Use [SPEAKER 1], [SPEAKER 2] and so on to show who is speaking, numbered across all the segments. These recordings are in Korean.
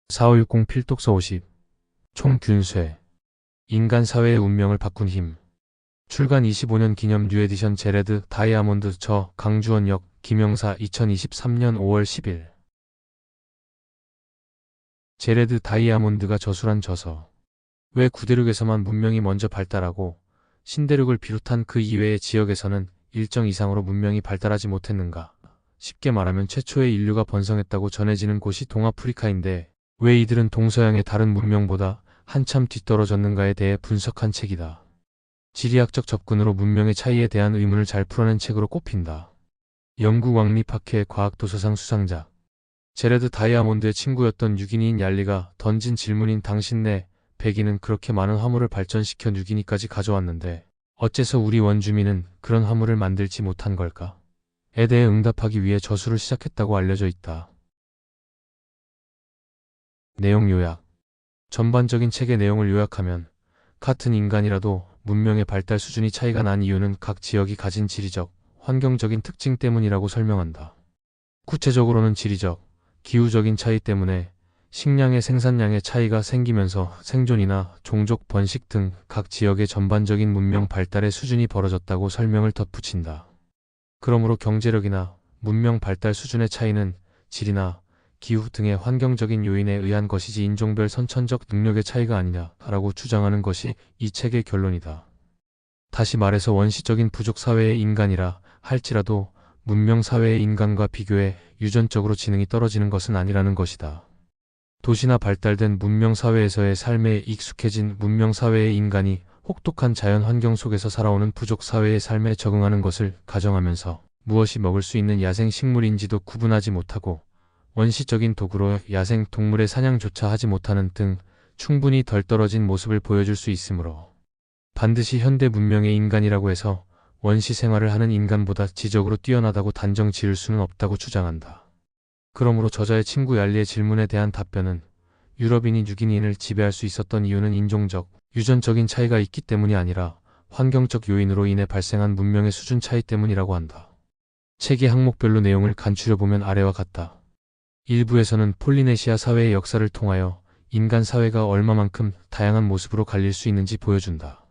[SPEAKER 1] 4560 필독서 50. 총균쇠. 인간 사회의 운명을 바꾼 힘. 출간 25년 기념 뉴에디션 제레드 다이아몬드 저 강주원 역 김영사 2023년 5월 10일. 제레드 다이아몬드가 저술한 저서. 왜 구대륙에서만 문명이 먼저 발달하고 신대륙을 비롯한 그 이외의 지역에서는 일정 이상으로 문명이 발달하지 못했는가? 쉽게 말하면 최초의 인류가 번성했다고 전해지는 곳이 동아프리카인데 왜 이들은 동서양의 다른 문명보다 한참 뒤떨어졌는가에 대해 분석한 책이다. 지리학적 접근으로 문명의 차이에 대한 의문을 잘 풀어낸 책으로 꼽힌다. 영국 왕립학회 과학도서상 수상자. 제레드 다이아몬드의 친구였던 유기니인 얄리가 던진 질문인 당신 내 백인은 그렇게 많은 화물을 발전시켜 뉴기니까지 가져왔는데 어째서 우리 원주민은 그런 화물을 만들지 못한 걸까? 에 대해 응답하기 위해 저술을 시작했다고 알려져 있다. 내용 요약. 전반적인 책의 내용을 요약하면 같은 인간이라도 문명의 발달 수준이 차이가 난 이유는 각 지역이 가진 지리적, 환경적인 특징 때문이라고 설명한다. 구체적으로는 지리적, 기후적인 차이 때문에 식량의 생산량의 차이가 생기면서 생존이나 종족 번식 등 각 지역의 전반적인 문명 발달의 수준이 벌어졌다고 설명을 덧붙인다. 그러므로 경제력이나 문명 발달 수준의 차이는 지리나 기후 등의 환경적인 요인에 의한 것이지 인종별 선천적 능력의 차이가 아니냐라고 주장하는 것이 이 책의 결론이다. 다시 말해서 원시적인 부족 사회의 인간이라 할지라도 문명 사회의 인간과 비교해 유전적으로 지능이 떨어지는 것은 아니라는 것이다. 도시나 발달된 문명 사회에서의 삶에 익숙해진 문명 사회의 인간이 혹독한 자연 환경 속에서 살아오는 부족 사회의 삶에 적응하는 것을 가정하면서 무엇이 먹을 수 있는 야생 식물인지도 구분하지 못하고 원시적인 도구로 야생 동물의 사냥조차 하지 못하는 등 충분히 덜 떨어진 모습을 보여줄 수 있으므로 반드시 현대 문명의 인간이라고 해서 원시 생활을 하는 인간보다 지적으로 뛰어나다고 단정 지을 수는 없다고 주장한다. 그러므로 저자의 친구 얄리의 질문에 대한 답변은 유럽인이 뉴기니인을 지배할 수 있었던 이유는 인종적, 유전적인 차이가 있기 때문이 아니라 환경적 요인으로 인해 발생한 문명의 수준 차이 때문이라고 한다. 책의 항목별로 내용을 간추려보면 아래와 같다. 일부에서는 폴리네시아 사회의 역사를 통하여 인간 사회가 얼마만큼 다양한 모습으로 갈릴 수 있는지 보여준다.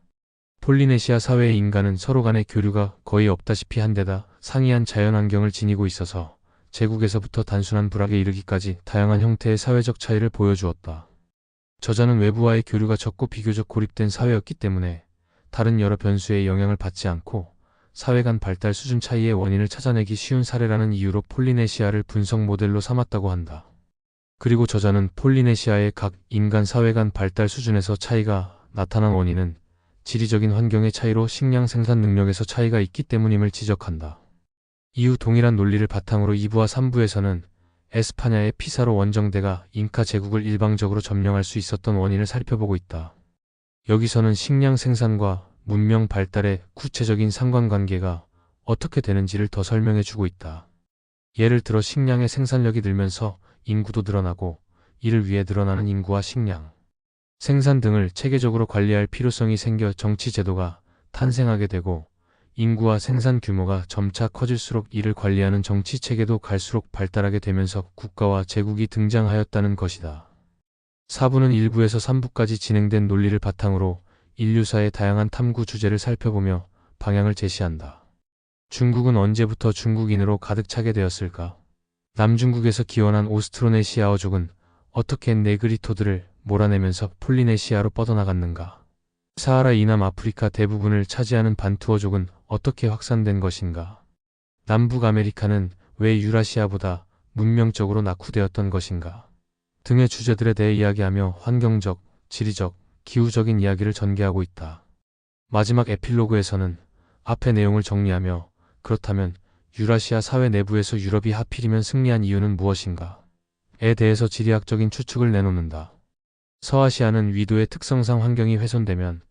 [SPEAKER 1] 폴리네시아 사회의 인간은 서로 간의 교류가 거의 없다시피 한데다 상이한 자연환경을 지니고 있어서 제국에서부터 단순한 부락에 이르기까지 다양한 형태의 사회적 차이를 보여주었다. 저자는 외부와의 교류가 적고 비교적 고립된 사회였기 때문에 다른 여러 변수의 영향을 받지 않고 사회 간 발달 수준 차이의 원인을 찾아내기 쉬운 사례라는 이유로 폴리네시아를 분석 모델로 삼았다고 한다. 그리고 저자는 폴리네시아의 각 인간 사회 간 발달 수준에서 차이가 나타난 원인은 지리적인 환경의 차이로 식량 생산 능력에서 차이가 있기 때문임을 지적한다. 이후 동일한 논리를 바탕으로 2부와 3부에서는 에스파냐의 피사로 원정대가 잉카 제국을 일방적으로 점령할 수 있었던 원인을 살펴보고 있다. 여기서는 식량 생산과 문명 발달의 구체적인 상관관계가 어떻게 되는지를 더 설명해주고 있다. 예를 들어 식량의 생산력이 늘면서 인구도 늘어나고 이를 위해 늘어나는 인구와 식량, 생산 등을 체계적으로 관리할 필요성이 생겨 정치 제도가 탄생하게 되고 인구와 생산 규모가 점차 커질수록 이를 관리하는 정치 체계도 갈수록 발달하게 되면서 국가와 제국이 등장하였다는 것이다. 4부는 1부에서 3부까지 진행된 논리를 바탕으로 인류사의 다양한 탐구 주제를 살펴보며 방향을 제시한다. 중국은 언제부터 중국인으로 가득 차게 되었을까? 남중국에서 기원한 오스트로네시아어족은 어떻게 네그리토들을 몰아내면서 폴리네시아로 뻗어나갔는가? 사하라 이남 아프리카 대부분을 차지하는 반투어족은 어떻게 확산된 것인가? 남북 아메리카는 왜 유라시아보다 문명적으로 낙후되었던 것인가? 등의 주제들에 대해 이야기하며 환경적, 지리적, 기후적인 이야기를 전개하고 있다. 마지막 에필로그에서는 앞의 내용을 정리하며 그렇다면 유라시아 사회 내부에서 유럽이 하필이면 승리한 이유는 무엇인가? 에 대해서 지리학적인 추측을 내놓는다. 서아시아는 위도의 특성상 환경이 훼손되면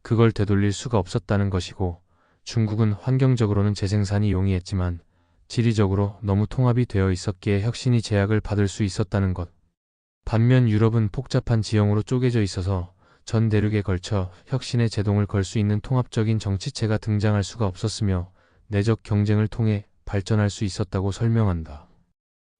[SPEAKER 1] 그걸 되돌릴 수가 없었다는 것이고 중국은 환경적으로는 재생산이 용이했지만 지리적으로 너무 통합이 되어 있었기에 혁신이 제약을 받을 수 있었다는 것. 반면 유럽은 복잡한 지형으로 쪼개져 있어서 전 대륙에 걸쳐 혁신의 제동을 걸 수 있는 통합적인 정치체가 등장할 수가 없었으며 내적 경쟁을 통해 발전할 수 있었다고 설명한다.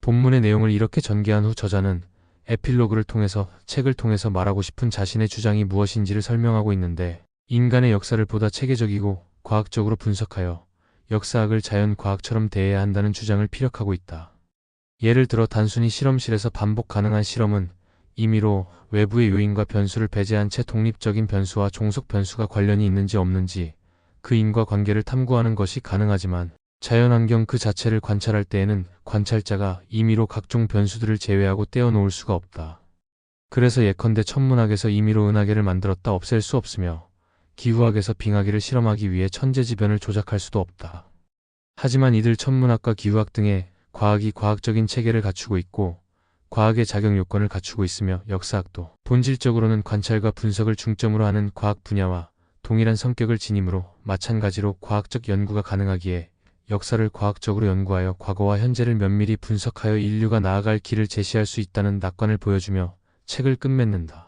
[SPEAKER 1] 본문의 내용을 이렇게 전개한 후 저자는 에필로그를 통해서 책을 통해서 말하고 싶은 자신의 주장이 무엇인지를 설명하고 있는데 인간의 역사를 보다 체계적이고 과학적으로 분석하여 역사학을 자연과학처럼 대해야 한다는 주장을 피력하고 있다. 예를 들어 단순히 실험실에서 반복 가능한 실험은 임의로 외부의 요인과 변수를 배제한 채 독립적인 변수와 종속 변수가 관련이 있는지 없는지 그 인과관계를 탐구하는 것이 가능하지만 자연환경 그 자체를 관찰할 때에는 관찰자가 임의로 각종 변수들을 제외하고 떼어놓을 수가 없다. 그래서 예컨대 천문학에서 임의로 은하계를 만들었다 없앨 수 없으며 기후학에서 빙하기를 실험하기 위해 천재지변을 조작할 수도 없다. 하지만 이들 천문학과 기후학 등의 과학이 과학적인 체계를 갖추고 있고 과학의 작용 요건을 갖추고 있으며 역사학도 본질적으로는 관찰과 분석을 중점으로 하는 과학 분야와 동일한 성격을 지니므로 마찬가지로 과학적 연구가 가능하기에 역사를 과학적으로 연구하여 과거와 현재를 면밀히 분석하여 인류가 나아갈 길을 제시할 수 있다는 낙관을 보여주며 책을 끝맺는다.